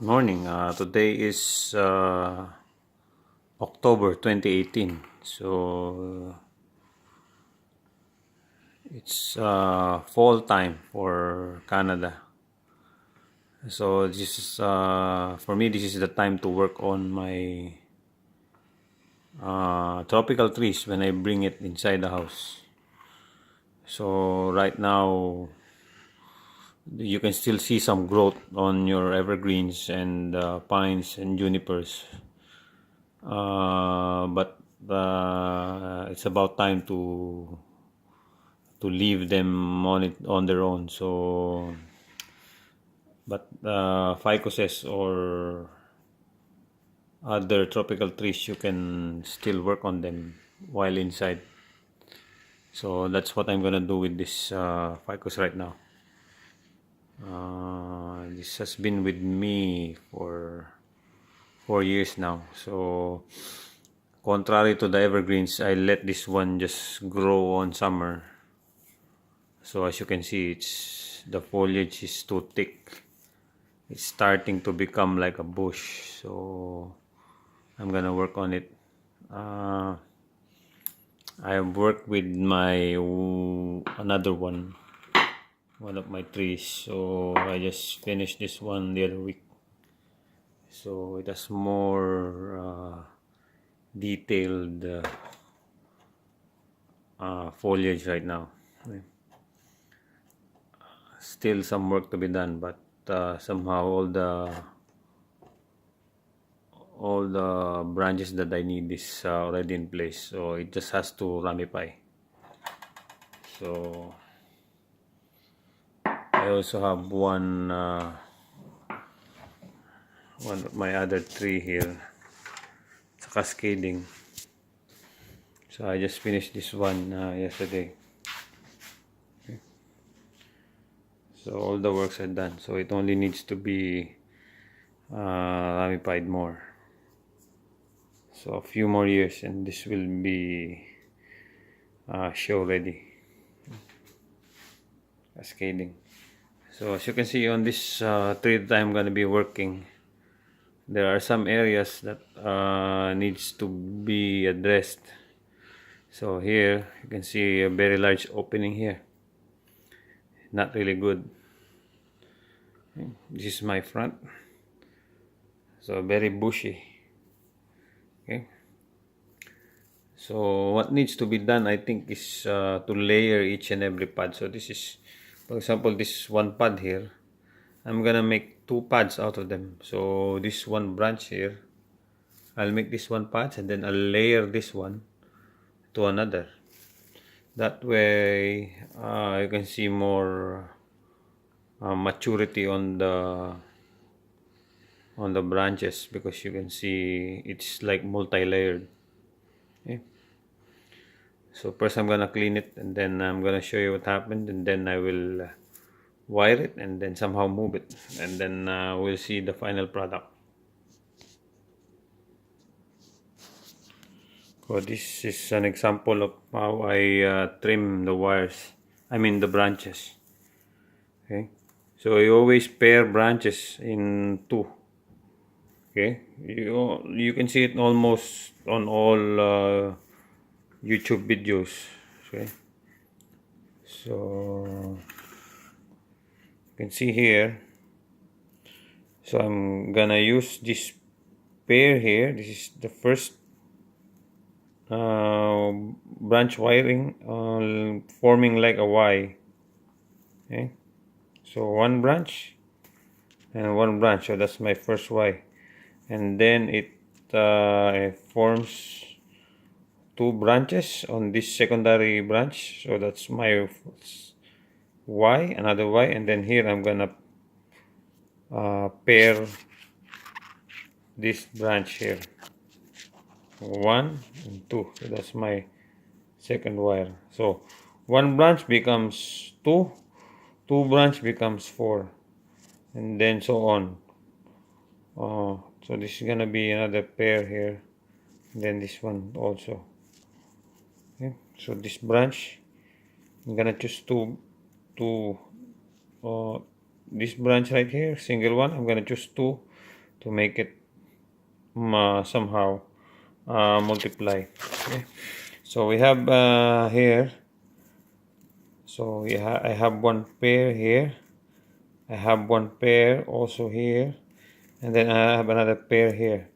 Morning. Today is October 2018. So it's fall time for Canada. So this is for me. This is the time to work on my tropical trees when I bring it inside the house. So right now you can still see some growth on your evergreens and pines and junipers. But it's about time to leave them on their own. So, but ficuses or other tropical trees, you can still work on them while inside. So that's what I'm gonna do with this ficus right now. This has been with me for 4 years now. So contrary to the evergreens, I let this one just grow on summer. So as you can see, the foliage is too thick. It's starting to become like a bush. So I'm gonna work on it. I have worked with my another one of my trees. So I just finished this one the other week. So it has more detailed foliage right now. Still some work to be done, but somehow all the branches that I need is already in place, so it just has to ramify. So I also have one of my other tree here. It's cascading. So I just finished this one yesterday. Okay. So all the works are done, so it only needs to be ramified more. So a few more years and this will be show ready. Cascading. So as you can see on this tree that I'm going to be working, there are some areas that needs to be addressed. So here you can see a very large opening here. Not really good. Okay. This is my front. So very bushy. Okay. So what needs to be done, I think, is to layer each and every pod. So this is, for example, this one pod here. I'm gonna make two pads out of them. So this one branch here, I'll make this one patch and then I'll layer this one to another. That way you can see more maturity on the branches, because you can see it's like multi-layered. Okay. So first I'm gonna clean it and then I'm gonna show you what happened, and then I will wire it and then somehow move it, and then we'll see the final product. So this is an example of how I trim the wires, I mean the branches. Okay, so you always pair branches in two. Okay, you can see it almost on all YouTube videos. Okay, so you can see here. So I'm gonna use this pair here. This is the first branch wiring, forming like a Y. Okay, so one branch and one branch. So that's my first Y, and then it forms two branches on this secondary branch. So that's my Y, another Y, and then here I'm gonna pair this branch here, 1 and 2. So that's my second wire. So one branch becomes 2, two branch becomes 4, and then so on. So this is gonna be another pair here, and then this one also. Okay, so this branch I'm gonna choose two this branch right here, single one. I'm gonna choose two to make it somehow multiply. Okay, so we have here, so I have one pair here, I have one pair also here, and then I have another pair here.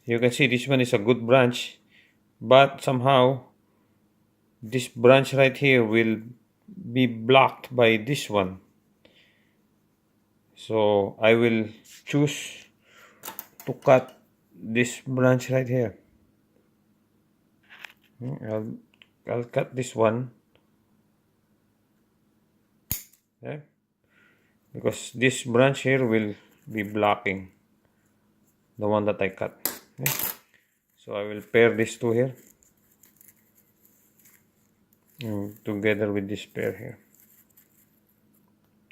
You can see this one is a good branch, but somehow this branch right here will be blocked by this one. So I will choose to cut this branch right here. I'll cut this one, okay? Because this branch here will be blocking the one that I cut. Okay? So I will pair these two here together with this pair here.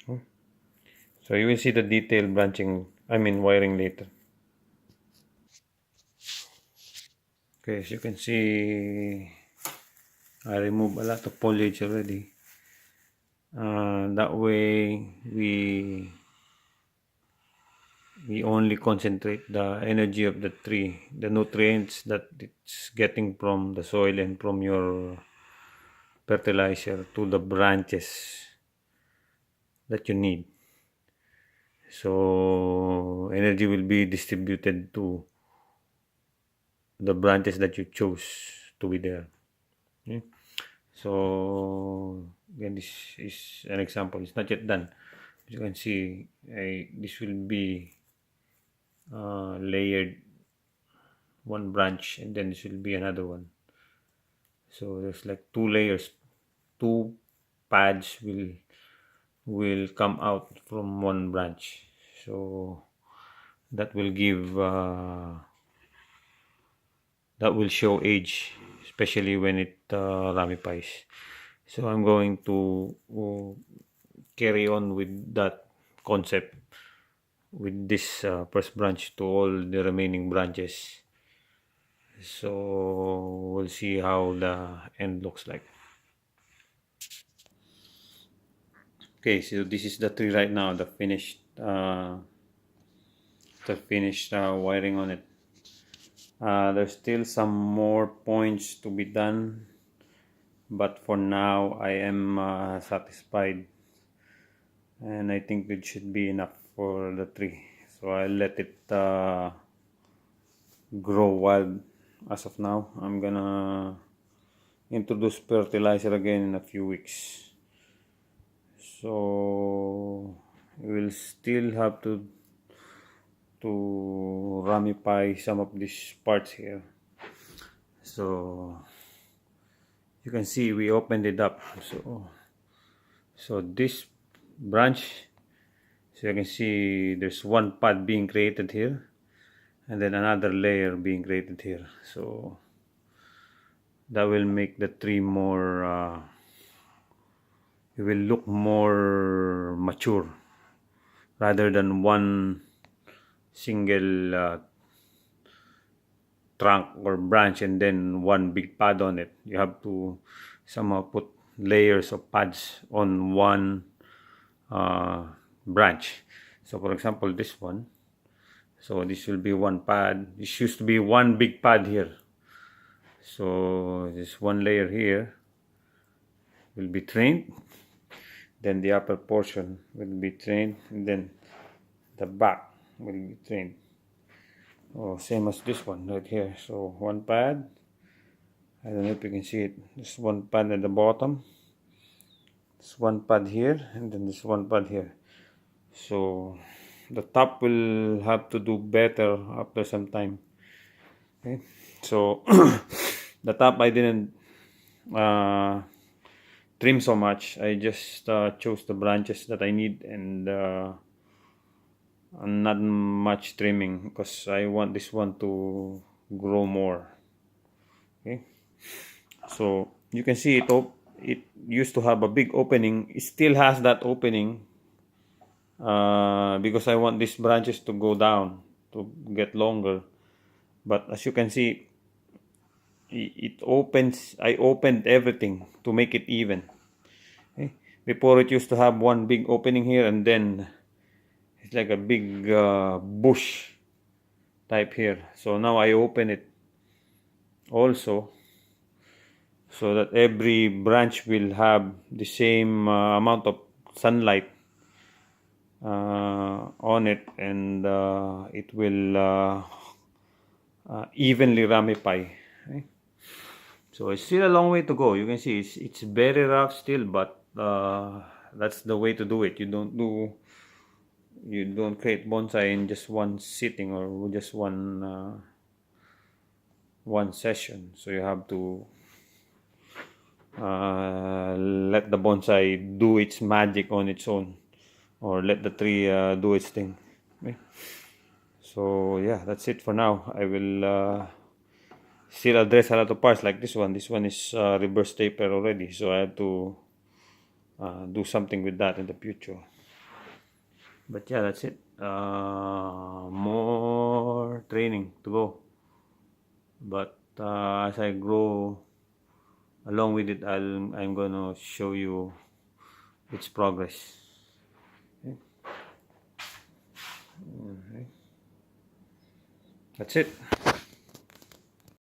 Okay? So you will see the detailed branching, wiring later. Okay, as you can see, I remove a lot of foliage already. That way we only concentrate the energy of the tree, the nutrients that it's getting from the soil and from your fertilizer to the branches that you need. So energy will be distributed to the branches that you chose to be there. Okay? So again, this is an example. It's not yet done. As you can see, this will be layered one branch, and then this will be another one. So there's like two layers, two pads will come out from one branch. So that will give that will show age, especially when it ramifies. So I'm going to carry on with that concept with this first branch to all the remaining branches. So we'll see how the end looks like. Okay, so this is the tree right now, the finished wiring on it. There's still some more points to be done, but for now I am satisfied, and I think it should be enough for the tree. So I'll let it grow wild. As of now, I'm gonna introduce fertilizer again in a few weeks. So we'll still have to ramify some of these parts here. So you can see we opened it up. So this branch, so you can see there's one pad being created here, and then another layer being created here. So that will make the tree more it will look more mature rather than one single trunk or branch and then one big pad on it. You have to somehow put layers of pads on one branch. So for example, this one, so this will be one pad. This used to be one big pad here. So this one layer here will be trained, then the upper portion will be trained, and then the back will be trained. Oh, same as this one right here. So one pad, I don't know if you can see it, there's one pad at the bottom, there's one pad here, and then there's one pad here. So the top will have to do better after some time. Okay, so the top I didn't trim so much. I just chose the branches that I need, and not much trimming because I want this one to grow more. Okay, so you can see it used to have a big opening. It still has that opening because I want these branches to go down to get longer, but as you can see, it opens. I opened everything to make it even. Okay? Before it used to have one big opening here, and then it's like a big bush type here. So now I open it also, so that every branch will have the same amount of sunlight on it, and it will evenly ramify. Okay? So it's still a long way to go. You can see it's very rough still, but that's the way to do it. You don't create bonsai in just one sitting or just one session. So you have to let the bonsai do its magic on its own, or let the tree do its thing. Okay? So yeah, that's it for now. I will still address a lot of parts like this one. This one is reverse taper already, so I have to do something with that in the future. But yeah, that's it. More training to go, but as I grow along with it, I'm gonna show you its progress. Okay. Okay. That's it.